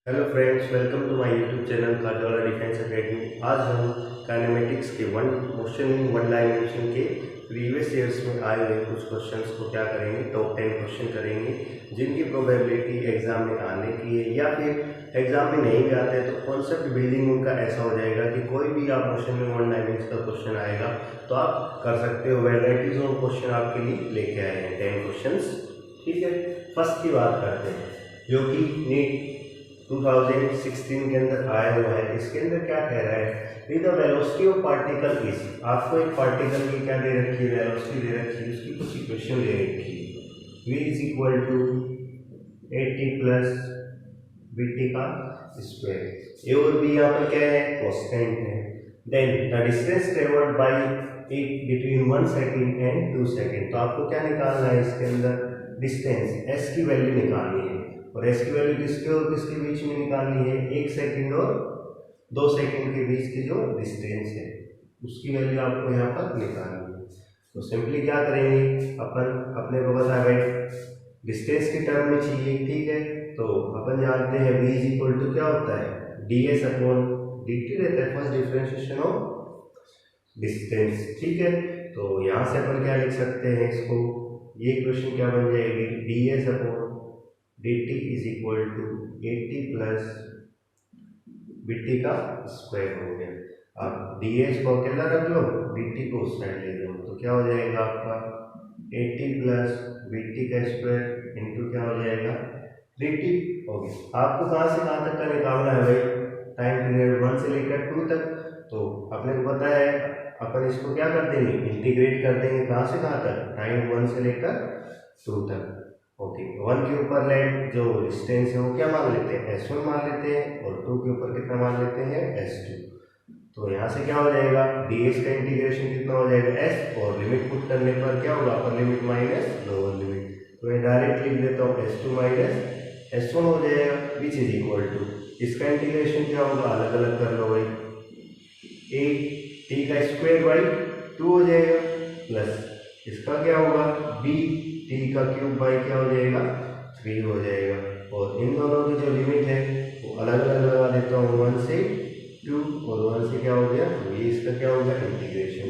Hello friends, welcome to my YouTube channel Khajuwala defence academy. आज हम kinematics के one motion in one dimension के previous years में आए हुए कुछ क्वेश्चंस को क्या करेंगे, टॉप 10 क्वेश्चन करेंगे जिनकी प्रोबेबिलिटी एग्जाम में आने की है या फिर एग्जाम में नहीं भी आते हैं तो कॉन्सेप्ट बिल्डिंग उनका ऐसा हो जाएगा कि कोई भी आप मोशन इन वन डायमेंशन का क्वेश्चन आएगा तो आप कर सकते हो। वैराइटीज ऑफ क्वेश्चन आपके लिए लेके आए हैं 10 क्वेश्चन। ठीक है, फर्स्ट की बात करते हैं जो कि नीट 2016 के अंदर आया हुआ है। इसके अंदर क्या कह रहा है, with the velocity of particle is, आपको एक पार्टिकल की क्या दे रखी है, वेलोसिटी दे रखी है, उसकी कुछ इक्वेशन दे रखी है। v is equal to 80 plus bt का स्क्वायर। ए और बी यहाँ पर क्या है, कांस्टेंट है। Then the distance travelled by it between 1 second and 2 second. तो आपको क्या निकालना है, इसके अंदर डिस्टेंस s की वैल्यू निकालनी है और एस की वैल्यू किसके और किसके बीच में निकालनी है, 1 सेकंड और 2 सेकंड के बीच की जो डिस्टेंस है उसकी वैल्यू आपको यहाँ पर निकालनी है। तो सिंपली क्या करेंगे, अपन अपने को पता है भाई डिस्टेंस के टर्म में चाहिए। ठीक है, तो अपन जानते हैं v इज इक्वल टू क्या होता है, ds अपॉन dt रहता है, फर्स्ट डिफरेंशिएशन ऑफ डिस्टेंस। ठीक है, तो यहाँ से अपन क्या लिख सकते हैं इसको, ये इक्वेशन क्या बन जाएगी, ds upon dt is equal to 80 plus bt का स्क्वायर हो गया। अब ds को अकेला रख लो, dt को उस साइड ले लो, तो क्या हो जाएगा आपका 80 प्लस bt का स्क्वायर इंटू क्या हो जाएगा dt हो गया। आपको कहाँ से कहाँ तक का निकालना है भाई, टाइम पीरियड 1 से लेकर 2 तक। तो अपने को पता है अपन इसको क्या कर देंगे, इंटीग्रेट कर देंगे कहाँ से कहाँ तक, टाइम 1 से लेकर 2 तक। ओके, 1 के ऊपर लेट जो डिस्टेंस है वो क्या मान लेते हैं, s1 मान लेते हैं, और 2 के ऊपर कितना मान लेते हैं, s2। तो यहाँ से क्या हो जाएगा, ds का इंटीग्रेशन कितना हो जाएगा s, और लिमिट पुट करने पर क्या होगा, upper limit minus lower limit. तो मैं डायरेक्ट लिख देता हूँ s2 माइनस s1 हो जाएगा, विच इज इक्वल टू, इसका इंटीग्रेशन क्या होगा, अलग अलग कर लो भाई, a t का स्क्वायर बाई 2 हो जाएगा, प्लस इसका क्या होगा b t का क्यूब बाई क्या हो जाएगा 3 हो जाएगा। और इन दोनों की जो लिमिट है वो अलग अलग लगा देता हूँ, 1 से 2 और 1 से क्या हो गया, तो ये इसका क्या होगा इंटीग्रेशन।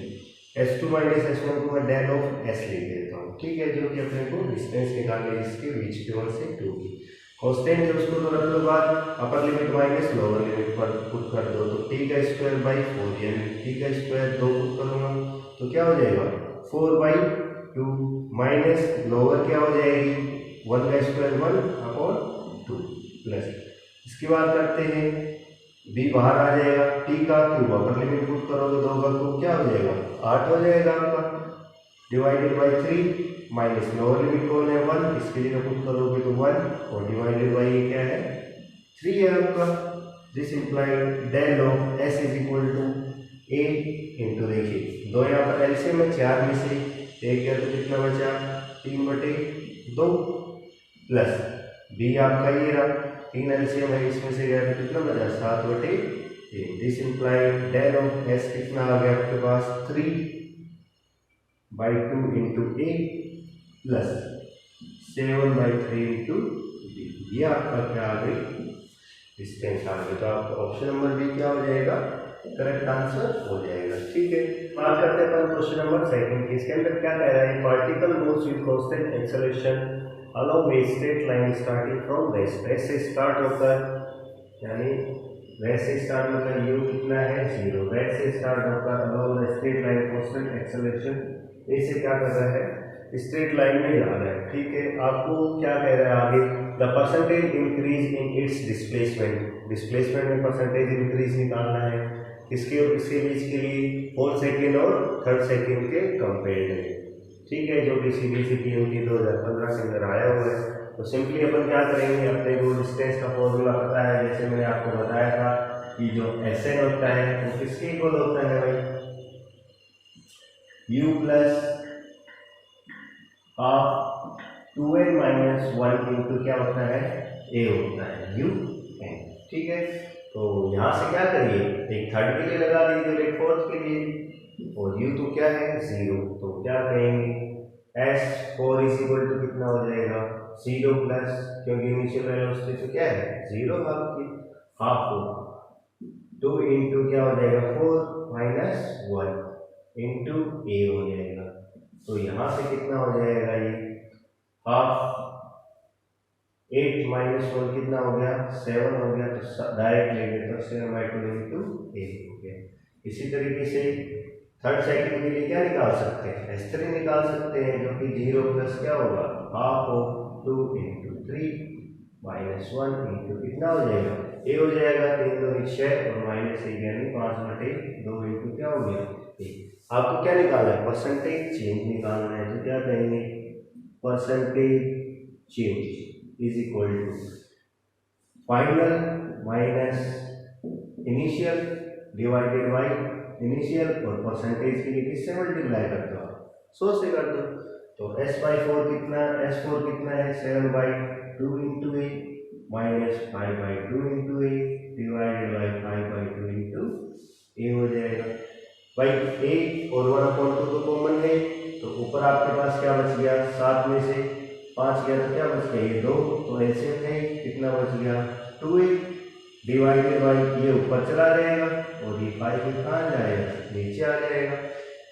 s2 माइनस s1 को मैं डेल ऑफ s लिख देता हूँ। ठीक है, जो कि अपने को डिस्टेंस निकालने इसके बीच के 1 से 2 की कांस्टेंट है उसको तो रख लो, बाद upper limit minus lower limit पर पुट कर दो, तो t का स्क्वायर बाई 4, यानी t का स्क्वायर 2 पुट करूँगा तो क्या हो जाएगा 4 बाई 2 माइनस लोअर क्या हो जाएगी 1 का स्क्वायर 1 अपॉन 2 प्लस, इसकी बात करते हैं b बाहर आ जाएगा, t का क्यूब अपर लिमिट पुट करोगे 2 का क्यूब क्या हो जाएगा 8 हो जाएगा आपका, divided by 3 minus lower limit कौन है 1, इसके लिए पुट करोगे तो 1 और डिवाइडेड बाई ये क्या है 3 है आपका। This implied del of s is equal to a into, देखिए 2 यहाँ पर एलसीएम में 4 में से एक गया तो कितना बचा 3/2 प्लस b आपका ये रहा 3 एलसीएम है, इसमें से गया तो कितना बचा 7/3। This implied del of s कितना आ गया आपके पास 3/2 into a plus 7/3 into b, ये आपका क्या आ गई डिस्टेंस आ गई। तो आपका ऑप्शन नंबर बी क्या हो जाएगा, करेक्ट आंसर हो जाएगा। ठीक है, बात करते हैं अपन क्वेश्चन नंबर 2 की। इसके अंदर क्या कह रहा है, particle moves with constant acceleration along A straight line starting from rest, ऐसे स्टार्ट होकर, यानी वैसे स्टार्ट होकर u कितना है 0, वैसे स्टार्ट होकर along the straight line constant acceleration, ऐसे क्या कर रहा है स्ट्रेट लाइन में जा रहा है। ठीक है, आपको क्या कह रहा है आगे, the percentage increase in its displacement, displacement में परसेंटेज इंक्रीज निकालना है किसके और किसके बीच के लिए, 4 सेकेंड और 3rd सेकेंड के कंपेयर में। ठीक है, जो कि CBSE PMT 2015 के अंदर आया हुआ है। तो सिंपली अपन क्या करेंगे, अपने को डिस्टेंस का फॉर्मूला पता है, जैसे मैंने आपको बताया था कि जो SN होता है वो किसके इक्वल होता है भाई, u plus half 2n minus 1 into क्या होता है a होता है un। ठीक है, तो यहाँ से क्या करिए, एक 3rd के लिए लगा दीजिए और एक 4th के लिए, और u तो क्या है 0, तो क्या कहेंगे s4 इज इक्वल टू कितना हो जाएगा 0 प्लस, क्योंकि इनिशियल वेलोसिटी तो क्या है 0 आपकी, हाफ होगा 2 इंटू क्या हो जाएगा 4 माइनस 1 इंटू ए हो जाएगा। तो यहाँ से कितना हो जाएगा ये हाफ, 8 माइनस 1 कितना हो गया 7 हो गया, तो डायरेक्ट लेंगे तो 7/2 इंटू ए हो गया। इसी तरीके से थर्ड सेकंड के लिए क्या निकाल सकते हैं, S3 निकाल सकते हैं, जो कि 0 प्लस क्या होगा half of 2 into 3 minus 1 into कितना हो जाएगा ए हो जाएगा, 3 2 6 और माइनस 1 यानी 5/2 इंटू क्या हो गया ए। आपको क्या निकालना है, परसेंटेज चेंज निकालना है, तो क्या कहेंगे percentage change is equal to final minus initial divided by initial, और परसेंटेज के लिए किससे मल्टीप्लाई करते हो 100 से कर दो। तो S/4 कितना, S4 कितना है 7/2 into a minus 5/2 into a divided by 5/2 into a हो जाएगा। भाई ए और 1/2 तो कॉमन है, तो ऊपर आपके पास क्या बच गया 7 में से 5 गया तो क्या बच गया ये 2, तो एलसीएम है कितना बच गया 2a डिवाइडेड बाई ये ऊपर चला जाएगा और ये 5 कहाँ जाएगा नीचे आ जाएगा,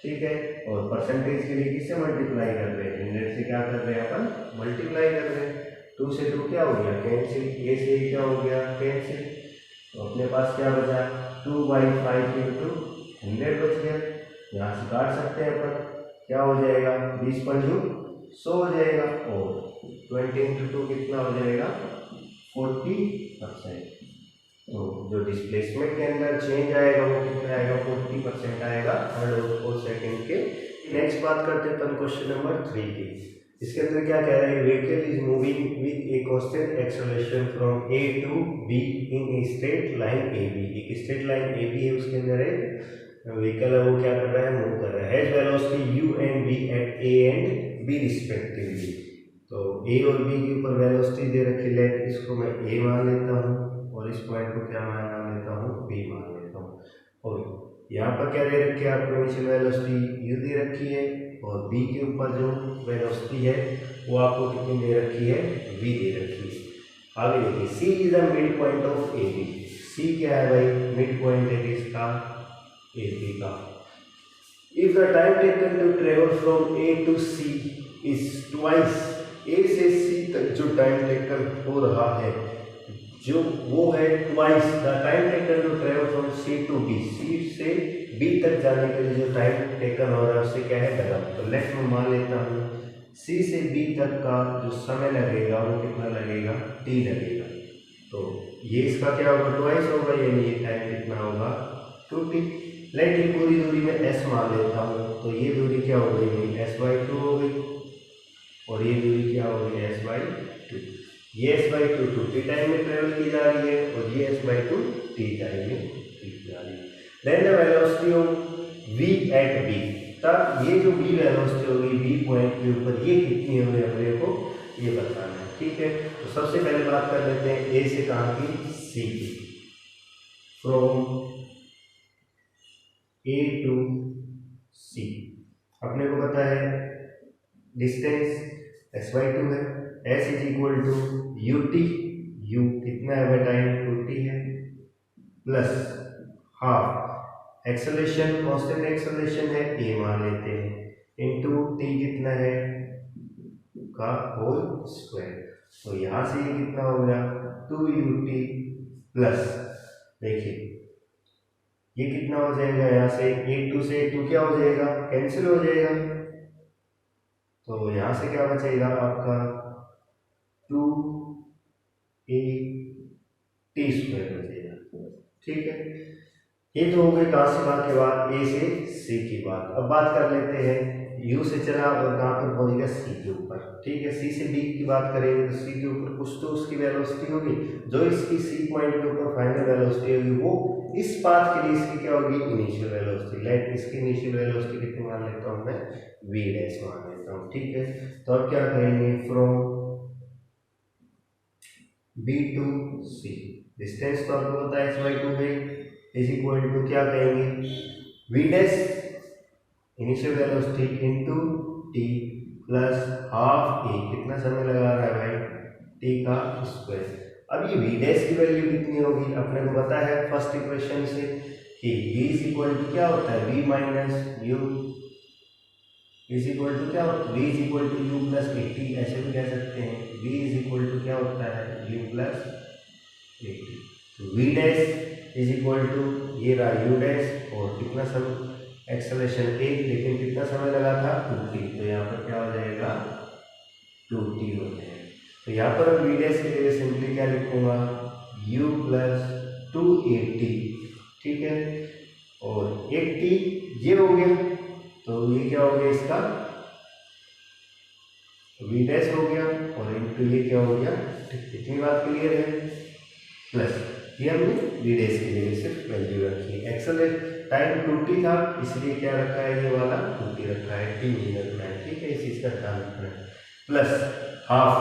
ठीक है। और परसेंटेज के लिए किससे मल्टीप्लाई कर रहे हैं, 100 से क्या कर रहे हैं अपन मल्टीप्लाई कर रहे हैं, 2 से 2 क्या हो गया कैंसिल, ए से क्या हो गया कैंसिल, तो अपने पास क्या बचा 2/5 इंटू 100 बच गया। यहाँ से काट सकते हैं अपन, क्या हो जाएगा 20/5 100 हो जाएगा, और 20 इंटू 2 कितना हो जाएगा 40%। तो जो डिस्प्लेसमेंट के अंदर चेंज आएगा वो कितना आएगा 40% आएगा थर्ड और फोर्थ सेकंड के। नेक्स्ट बात करते हैं अपन क्वेश्चन नंबर 3 की। इसके अंदर क्या कह रहा है, vehicle is moving with a constant acceleration from A to B in a straight line A B. एक स्ट्रेट लाइन ए बी है, उसके अंदर एक व्हीकल है वो क्या कर रहा है मूव कर रहा है, has velocity u and v at a and b respectively. तो a और b के ऊपर वेलोसिटी दे रखी है, इसको मैं a मान लेता हूँ और इस पॉइंट को क्या मान लेता हूँ b मान लेता हूँ। और यहाँ पर क्या दे रखी है आपको इनिशियल वेलोसिटी u दे रखी है, और b के ऊपर जो वेलोसिटी है वो आपको कितनी दे रखी है v दे रखी है। आगे देखिए c is the mid point of A B. c क्या है भाई मिड पॉइंट है किसका ए बी का। If the time taken to travel from A to C is twice, A से सी तक जो टाइम टेकन हो रहा है जो वो है twice the time taken to travel from C to B, C से बी तक जाने के लिए जो टाइम टेकन हो रहा है उससे क्या है डबल। तो लेफ्ट में मान लेता हूँ सी से बी तक का जो समय लगेगा वो कितना लगेगा टी लगेगा। तो ये इसका क्या होगा ट्वाइस होगा, यानी ये टाइम कितना होगा 2t। लेट ये पूरी दूरी में s मान लेता हूँ, तो ये दूरी क्या हो गई मेरी s/2 हो गई, और ये दूरी क्या हो गई s/2। ये s/2 2t टाइम में ट्रेवल की जा रही है और ये s/2 t टाइम में की जा रही है। Then the velocity of v at b, तब ये जो v वेलोसिटी होगी b पॉइंट के ऊपर ये कितनी होगी अपने को ये बताना है, ठीक है। तो सबसे पहले बात कर लेते हैं a से कहाँ की c की, फ्रॉम A टू C। अपने को पता है डिस्टेंस s/2 है, s is equal to ut, u कितना है टाइम 2t है, plus half acceleration constant acceleration है a मान लेते हैं, इनटू t कितना है का होल स्क्वायर। तो यहाँ से ये कितना हो गया 2ut प्लस, देखिए ये कितना हो जाएगा यहाँ से 2 से 2 क्या हो जाएगा कैंसिल हो जाएगा, तो यहाँ से क्या बचेगा आपका 2at² बचेगा, ठीक है। ये तो हो गई कहाँ से बात के बाद a से c की बात। अब बात कर लेते हैं u से चला और कहाँ पर पहुँचेगा c के ऊपर, ठीक है। c से d की बात करेंगे तो c के ऊपर कुछ तो उसकी वेलोसिटी होगी, जो इसकी c पॉइंट के ऊपर फाइनल वेलोसिटी होगी वो इस पाथ के लिए इसकी क्या होगी इनिशियल वेलोसिटी। लेट इसकी इनिशियल वेलोसिटी कितनी मान लेता हूँ मैं v' मान लेता हूँ, ठीक है। तो अब क्या करेंगे from b to c, distance तो आपको पता है s/2 है, इज इक्वल टू क्या कहेंगे v' initial velocity into t plus half a, कितना समय लगा रहा है भाई, टी का स्क्वायर। अब ये वी डैश की वैल्यू कितनी होगी, अपने को पता है फर्स्ट इक्वेशन से कि v इज इक्वल टू क्या होता है, v minus u is equal to क्या होता है, v is equal to u plus a t, ऐसे भी कह सकते हैं v इज इक्वल टू क्या होता है, u प्लस ए टी। तो v dash is equal to ये रहा u डैश, और कितना समय एक्सेलरेशन 1, लेकिन कितना समय लगा था 2t, तो यहाँ पर क्या हो जाएगा 2t हो जाएगा। तो यहाँ पर v डैश के लिए सिंपली क्या लिखूंगा, u प्लस 280, ठीक है, और 80 ये हो गया, तो ये क्या हो गया इसका v डैश हो गया, और इनटू ये क्या हो गया, इतनी बात क्लियर है। प्लस ये हमने v डैश के लिए सिर्फ वैल्यू रखी है, एक्सेलरेट टाइम 2t था इसलिए क्या रखा है, ये वाला 2t रखा है, t नहीं रखना है, ठीक है, इस चीज का ध्यान रखना है। प्लस हाफ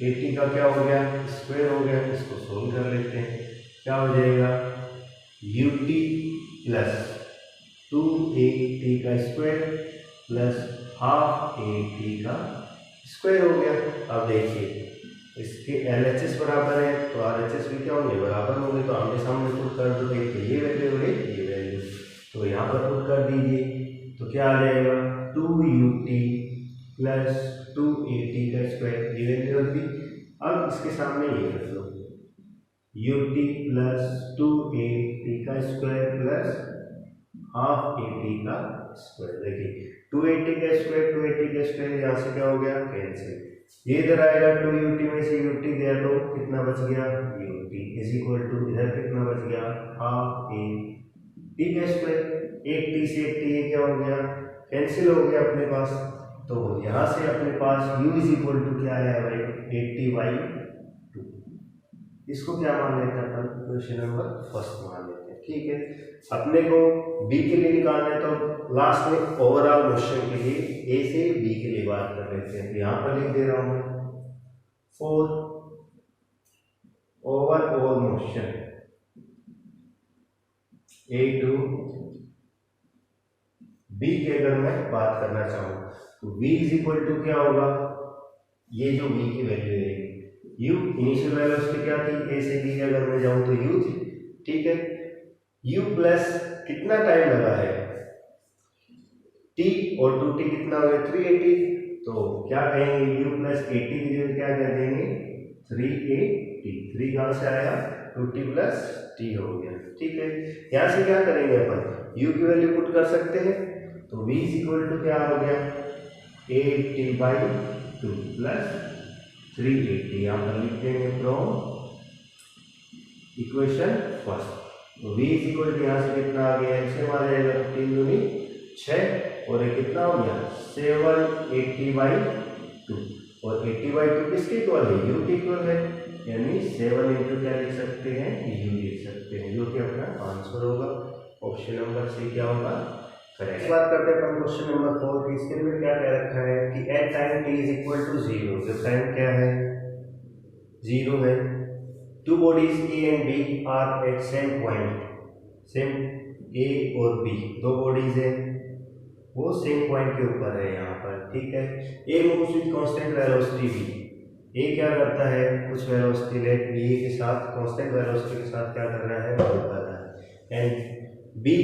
80 का क्या हो गया, स्क्वायर हो गया, इसको सोल्व कर लेते हैं, क्या हो जाएगा ut प्लस 2at का स्क्वायर प्लस हाफ at का स्क्वायर हो गया। अब देखिए इसके LHS बराबर है, तो RHS भी क्या होंगे, बराबर होंगे, तो आमने सामने पुट कर दो, एक तो ये वैल्यू और एक ये वैल्यू, तो यहाँ पर पुट कर दीजिए, तो क्या आ जाएगा 2ut प्लस 2at का स्क्वायर, ये वैल्यू रख दी। अब इसके सामने ये रख लो ut प्लस 2at का स्क्वायर प्लस हाफ at का स्क्वायर। देखिए 280 का स्क्वायर 280 का स्क्वायर, यहाँ से क्या हो गया कैंसिल, ये इधर आएगा 2ut में से ut गया तो कितना बच गया, ut इज इक्वल टू इधर कितना बच गया, हाफ at का स्क्वायर, 1t से 1t ये क्या हो गया, कैंसिल हो गया अपने पास। तो यहाँ से अपने पास u इज इक्वल टू क्या है भाई, 80/2, इसको क्या मान लेते हैं अपन, क्वेश्चन नंबर फर्स्ट मान लेते हैं, ठीक है। अपने को b के लिए निकालना है, तो लास्ट में ओवरऑल मोशन के लिए a से b के लिए बात कर लेते हैं, तो यहाँ पर लिख दे रहा हूँ for overall motion a to b की अगर मैं बात करना चाहूँ तो v इज इक्वल टू क्या होगा, ये जो v की वैल्यू है, u इनिशियल वेलोसिटी क्या थी, a से b अगर मैं जाऊँ तो u थी, ठीक है, u प्लस कितना टाइम लगा है t, और 2t कितना हो गया 380, तो क्या कहेंगे u प्लस 80 की जगह क्या कर देंगे 380, 3 कहाँ से आया 2t प्लस t हो गया, ठीक है। यहाँ से क्या करेंगे अपन, u की वैल्यू पुट कर सकते हैं, तो v इज इक्वल टू क्या हो गया 80/2 प्लस 380, यहाँ पर लिख देंगे फ्रॉम इक्वेशन फर्स्ट, तो v इज इक्वल टू यहाँ से कितना आ गया, एलसीएम आ जाएगा 3 दूनी 6, और ये कितना हो गया 780/2, और 80/2 किसके इक्वल है, u के इक्वल है, यानी 7 इंटू क्या लिख सकते हैं, u लिख सकते हैं, जो कि अपना आंसर होगा, ऑप्शन नंबर सी क्या होगा करेक्ट। बात करते हैं अपन क्वेश्चन नंबर 4 की, इसके लिए क्या कह रखा है कि at time t is equal to 0, जो टाइम क्या है 0 है, two bodies A and B are at same point, same A और बी दो बॉडीज है, वो सेम पॉइंट के ऊपर है यहाँ पर, ठीक है। A moves with constant velocity B, A क्या करता है कुछ वेलोसिटी लेट बी के साथ कांस्टेंट वेलोसिटी के साथ क्या कर रहा है मूव कर रहा है, and B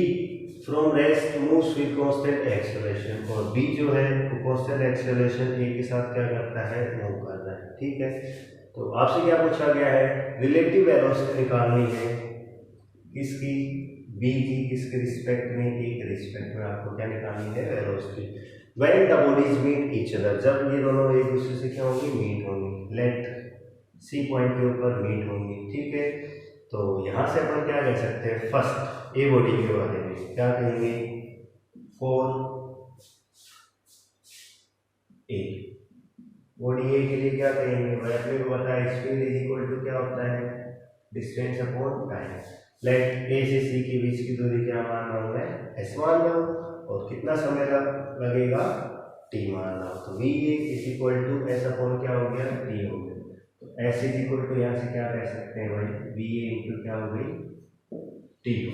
from rest moves with constant acceleration, और बी जो है वो कांस्टेंट एक्सेलरेशन ए के साथ क्या करता है मूव कर रहा है, ठीक है। तो आपसे क्या पूछा गया है, रिलेटिव वेलोसिटी निकालनी है किसकी, बी की, किसके रिस्पेक्ट में, ए के रिस्पेक्ट में आपको क्या निकालनी है velocity. When the bodies meet each other, जब ये दोनों एक दूसरे से क्या होंगी मीट होंगी, लेट सी पॉइंट के ऊपर मीट होंगी, ठीक है। तो यहाँ से अपन क्या कह सकते हैं, फर्स्ट ए बॉडी के बारे में क्या कहेंगे, फॉर ए, बॉडी ए के लिए क्या कहेंगे भाई, अपने को पता है स्पीड इज इक्वल टू क्या होता है डिस्टेंस अपॉन टाइम, लेट ए से सी के बीच की दूरी क्या मान रहा हूँ मैं एस मान रहा हूँ, और कितना समय लगेगा टी मान रहा हूँ, तो v a is equal to s upon क्या हो गया टी हो गया, तो एस इज इक्वल टू यहाँ से क्या कह सकते हैं भाई वी ए इंटू क्या हो गई टी हो।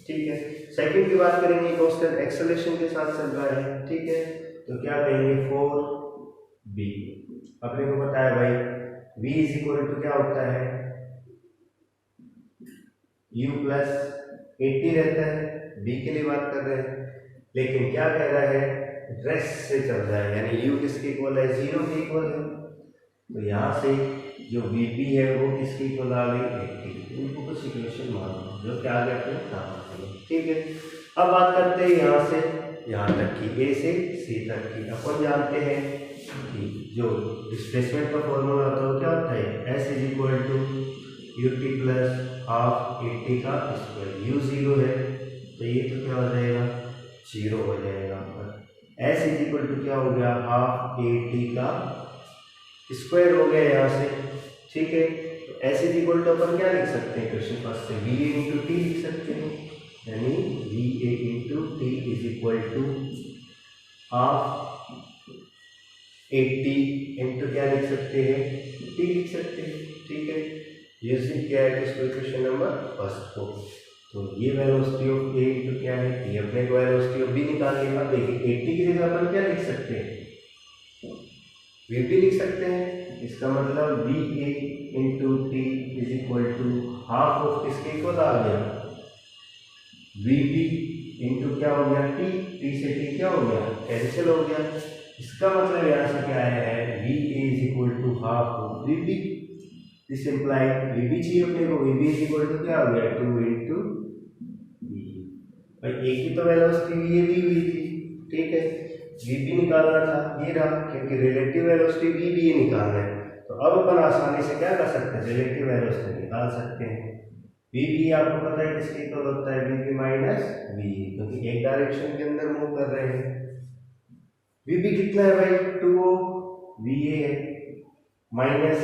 ठीक है, सेकंड की बात करेंगे, कांस्टेंट एक्सेलरेशन के साथ चल रहा है। ठीक है, तो क्या कहेंगे, 4b। अपने को पता है भाई v इज इक्वल टू क्या होता है, u प्लस 80 रहता है, b के लिए बात कर रहे हैं। लेकिन क्या कह रहा है, रेस्ट से चल रहा है, यानी u किसके इक्वल है, 0 के इक्वल है। तो यहाँ से जो vp है वो किसके इक्वल आ गई, 80। इनको कुछ इक्वेशन मानो जो क्या आगे अपने काम करें। ठीक है, अब बात करते हैं यहाँ से यहाँ तक की, a से c तक की। अपन जानते हैं कि जो डिस्प्लेसमेंट का फॉर्मूला होता है वो क्या होता है, s is equal to ut plus half 80 का स्क्वायर। u 0 है तो ये तो क्या हो जाएगा, 0 हो जाएगा। s इज इक्वल टू क्या हो गया, हाफ 80 का स्क्वायर हो गया यहाँ से। ठीक है, तो s इज इक्वल टू अपन क्या लिख सकते हैं, क्वेश्चन फर्स्ट से va इंटू टी लिख सकते हैं, यानी va into t is equal to half 80 into क्या लिख सकते हैं, टी लिख सकते हैं। ठीक है, यूजिंग क्या है, क्वेश्चन नंबर फर्स्ट को। तो ये वेलोसिटी ऑफ ए इंटू क्या है, ये अपने को वेलोसिटी ऑफ बी निकाल लिया। अब देखिए 80 की जगह अपन क्या लिख सकते हैं, vp लिख सकते हैं। इसका मतलब va into t is equal to half of किसके इक्वल आ गया, vp इंटू क्या हो गया, t से t क्या हो गया, कैंसिल हो गया। इसका मतलब यहाँ से क्या आया है, va is equal to half of vp। This imply vp चाहिए अपने को, vp इज इक्वल टू क्या हो गया, 2 इंटू v। भाई एक ही तो वेलोसिटी ये दी हुई थी। ठीक है, vp निकालना था, ये रहा, क्योंकि रिलेटिव वेलोसिटी v भी ये निकालना है। तो अब अपन आसानी से क्या कर सकते हैं, रिलेटिव वेलोसिटी निकाल सकते हैं। v भी आपको पता है किसके इक्वल होता है, vp माइनस v, क्योंकि एक डायरेक्शन के अंदर मूव कर रहे हैं। vp कितना है भाई, 2 va है माइनस,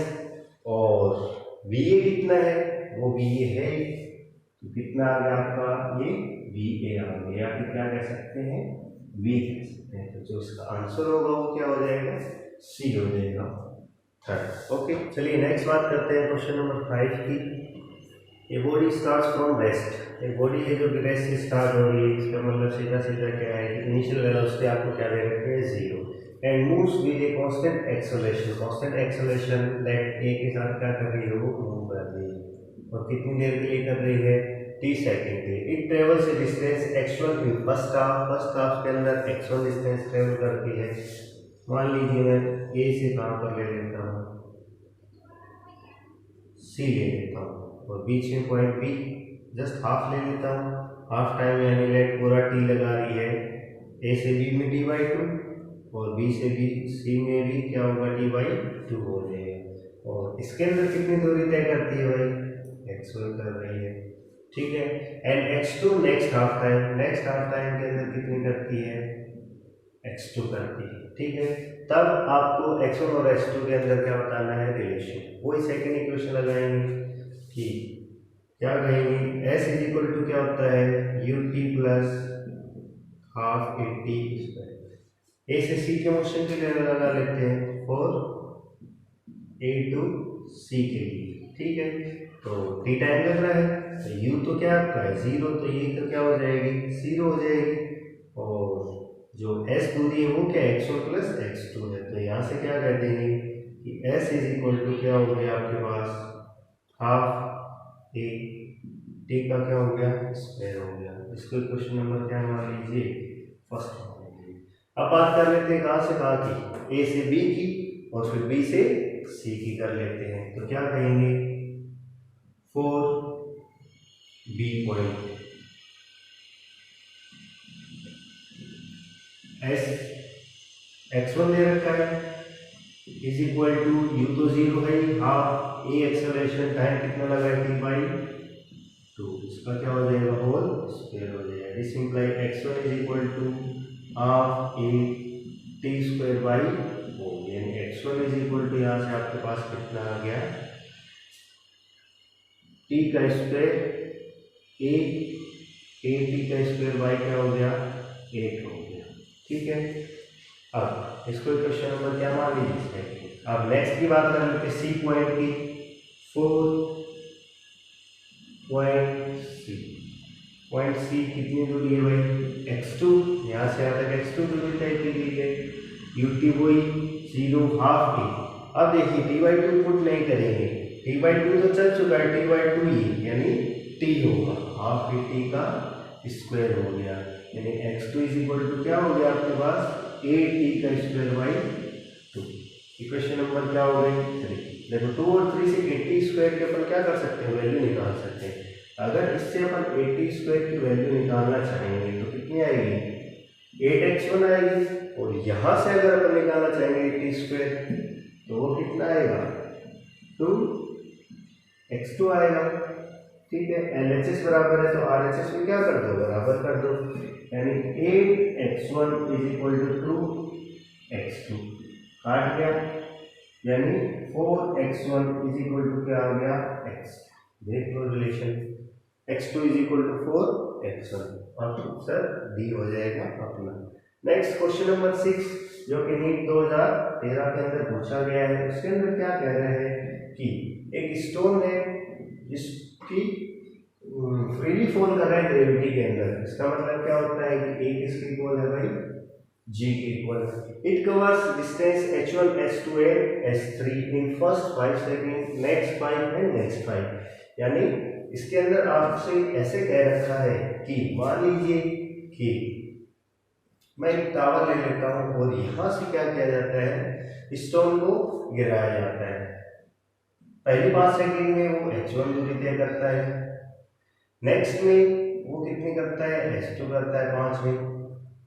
और va कितना है, वो va है, तो कितना आ गया आपका, ये va आ गया, या फिर क्या कह सकते हैं, v कह सकते हैं। तो जो इसका आंसर होगा वो क्या हो जाएगा, सी हो जाएगा, थर्ड। ओके, चलिए नेक्स्ट बात करते हैं क्वेश्चन नंबर 5 की। ये बॉडी स्टार्ट्स फ्रॉम रेस्ट, एक बॉडी है जो रेस्ट से स्टार्ट हो रही है। इसका मतलब सीधा सीधा क्या है कि इनिशियल वेलोसिटी आपको क्या दे रखी है, 0, and moves with a constant acceleration. Constant acceleration let A के साथ क्या कर रही है, वो मूव कर रही है, और कितनी देर के लिए कर रही है, t सेकेंड के। It travels A distance x1 in first half के अंदर x1 डिस्टेंस ट्रेवल करती है। मान लीजिए मैं a से कहाँ पर ले लेता हूँ, c ले लेता हूँ, और बीच में पॉइंट b जस्ट हाफ ले लेता हूँ। हाफ टाइम यानी लेट पूरा t लगा रही है, a से b में d/2, और b से b c में भी क्या होगा, d/2 हो जाएगा। और इसके अंदर कितनी दूरी तय करती है भाई, x1 कर रही है। ठीक है, and x2 next half time के अंदर कितनी करती है, x2 करती है। ठीक है, तब आपको x1 और x2 के अंदर क्या बताना है, रिलेशन। वही सेकंड इक्वेशन लगाएंगे कि क्या कहेंगे, s इज इक्वल टू क्या होता है, ut plus half 80 square. a से c के मोशन के लिए लगा लेते हैं, और a टू c के लिए। ठीक है, तो t टाइम लग रहा है, तो u तो क्या आपका है, 0, तो ये तो क्या हो जाएगी, 0 हो जाएगी। और जो s दूरी है वो क्या है, x1 प्लस x2 है। तो यहाँ से क्या कह देंगे कि s इज इक्वल टू क्या हो गया आपके पास, हाफ a t का क्या हो गया, स्क्वायर हो गया। इसको क्वेश्चन नंबर क्या मान लीजिए, फर्स्ट मान लीजिए। अब बात कर लेते हैं कहाँ से कहाँ की, a से b की, और फिर b से c की कर लेते हैं। तो क्या कहेंगे, 4b पॉइंट s x1 दे रखा है इज इक्वल टू u तो 0 है, हाफ a एक्सेलरेशन टाइम कितना लगा है, t/2, इसका क्या हो जाएगा, होल स्क्वायर हो जाएगा। This imply x1 is equal to half a t square by 4, यानी x1 इज इक्वल टू यहाँ से आपके पास कितना आ गया, t का स्क्वायर a t का स्क्वायर बाई क्या हो गया, 8 हो गया। ठीक है, अब इसको क्वेश्चन नंबर क्या मान लीजिए। अब नेक्स्ट की बात कर लेते हैं सी पॉइंट की, 4 पॉइंट सी। पॉइंट सी कितनी दूरी है भाई x2, यहाँ से यहाँ तक x2 दूरी तय की गई है, ut वही 0.5 अब देखिए t/2 पुट नहीं करेंगे, t/2 तो चल चुका है, t/2 ही यानी t होगा, हाफ t का स्क्वायर हो गया, यानी x2 = क्या हो गया आपके पास 8t²/2। इक्वेशन नंबर क्या हो गई 3। देखो 2 और 3 से 80² की अपन क्या कर सकते हैं, वैल्यू निकाल सकते हैं। अगर इससे अपन 80² की वैल्यू निकालना चाहेंगे तो कितनी आएगी 8x1 आएगी, और यहाँ से अगर अपन निकालना चाहेंगे 80² तो वो कितना आएगा 2x2 आएगा। ठीक है, LHS बराबर है तो RHS में क्या कर दो बराबर कर दो, यानी 8x1 = 2x2 काट गया, यानी 4x1 = क्या हो गया x। देख लो relation, x2 = 4x1, answer D हो जाएगा अपना। नेक्स्ट क्वेश्चन नंबर 6 जो कि नीट 2013 के अंदर पूछा गया है, उसके अंदर क्या कह रहे हैं कि एक स्टोन है जिसकी फ्रीली फॉल कर रहा है ग्रेविटी के अंदर। इसका मतलब क्या होता है कि एक इसके इक्वल है भाई g के equal, it covers distance h1 h2 and h3 in first 5 second, next 5 and next 5। यानी इसके अंदर आपसे ऐसे कह रखा है कि मान लीजिए कि मैं एक टावर ले लेता हूं और यहां से क्या किया जाता है स्टोन को गिराया जाता है। पहली 5 सेकंड में वो h1 दूरी तय करता है, नेक्स्ट में वो कितनी करता है h2 करता है 5 में,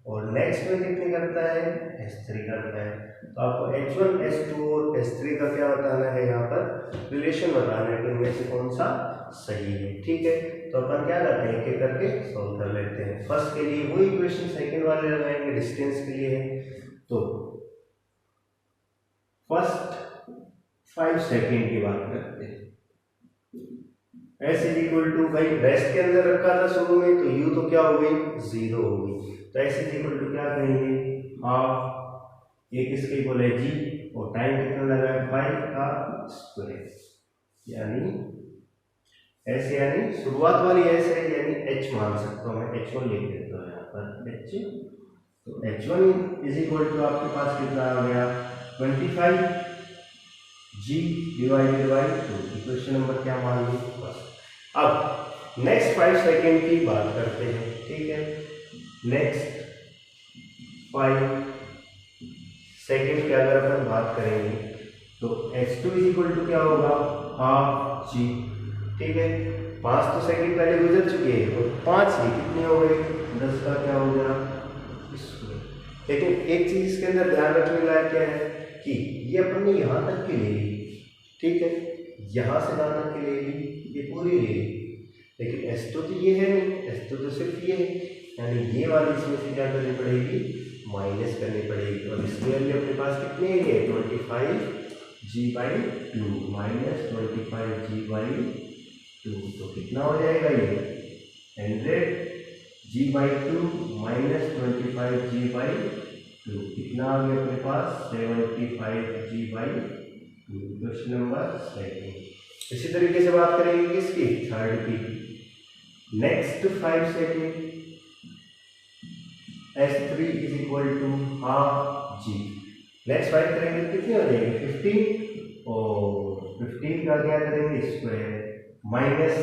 और नेक्स्ट में कितनी करता है h3 करता है। तो आपको h1 h2 और h3 का क्या बताना है, यहाँ पर रिलेशन बताना है कि इनमें से कौन सा सही है। ठीक है, तो अपन क्या करते हैं एक एक करके सॉल्व कर लेते हैं। फर्स्ट के लिए वही इक्वेशन सेकंड वाले लगाएंगे, डिस्टेंस के लिए है तो फर्स्ट 5 सेकंड की बात करते हैं। s = भाई रेस्ट के अंदर रखा था शुरू में तो u तो क्या हो गई 0 हो गई, तो s = क्या करेंगे हाफ, ये किसके इक्वल है g, और टाइम कितना लगा है 5 का स्क्वायर, यानी s यानी शुरुआत वाली s है, यानी h मान सकता हूँ मैं, h1 लिख देता हूँ यहाँ पर h। तो h1 = आपके पास कितना आ गया 25 g / 2। इक्वेशन नंबर क्या मान ली बस। अब नेक्स्ट 5 सेकेंड की बात करते हैं। ठीक है, नेक्स्ट 5 सेकेंड की अगर अपन बात करेंगे तो h2 = क्या होगा हाफ g। ठीक है, 5 तो सेकेंड पहले गुजर चुके हैं और 5 ही कितनी हो गई 10 का क्या हो गया स्क्वायर। लेकिन एक चीज इसके अंदर ध्यान रखने लायक क्या है कि ये अपन ने यहाँ तक की ले ली, ठीक है, यहाँ से यहाँ तक की ले ली, ये पूरी ले ली, लेकिन s2 तो ये है नहीं, s2 तो सिर्फ ये है, यानी ये वाली इसमें से क्या करनी पड़ेगी माइनस करनी पड़ेगी, और इसके लिए अपने पास कितने है 25g/2 माइनस 25g/2, तो कितना हो जाएगा ये 100g/2 माइनस 25g/2 कितना आ गया अपने पास 75g/2। Question number 2। इसी तरीके से बात करेंगे किसकी थर्ड की। Next 5 second s3 = half g। Next 5 करेंगे कितनी हो जाएगी 15, और 15 का क्या करेंगे स्क्वायर माइनस,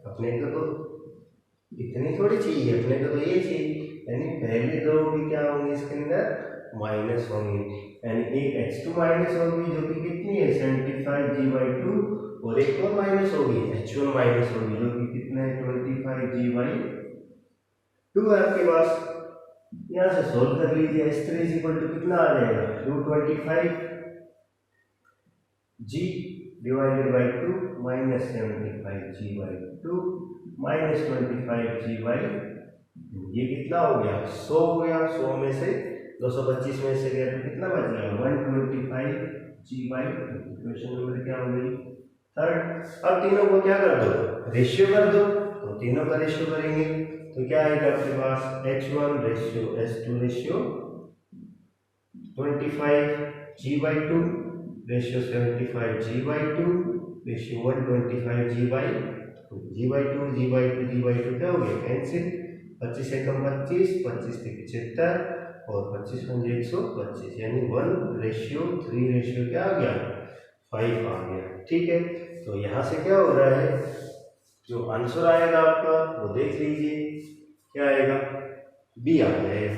अपने को तो इतनी थोड़ी चाहिए, अपने को तो ये चाहिए, यानी पहले दो भी क्या होंगे इसके अंदर माइनस होंगे, यानी एक h2 माइनस होगी जो कि कितनी है 75g/2, और एक और माइनस होगी h1 माइनस होगी जो कि कितना है 25g/2 है आपके पास। यहाँ से सोल्व कर लीजिए, s3 = कितना आ जाएगा 225g/2 minus 75g/2 minus 25g/2, ये कितना हो गया 100 हो गया, 100 में से 225 में से गया तो कितना बच गया 125g/2। क्वेश्चन नंबर क्या हो गई थर्ड। अब तीनों को क्या कर दो रेशियो कर दो, तो तीनों का रेशियो करेंगे तो क्या आएगा आपके पास h1 ratio h2 ratio 25g/2 ratio 75g/2 ratio 125g/2 तो जी बाई टू क्या हो गया कैंसिल, 25 एकम 25, 25 से 75 और 25 पंजे 125, यानी 1:3 क्या आ गया 5 आ गया। ठीक है, तो यहाँ से क्या हो रहा है, जो आंसर आएगा आपका वो देख लीजिए क्या आएगा, बी आ जाएगा।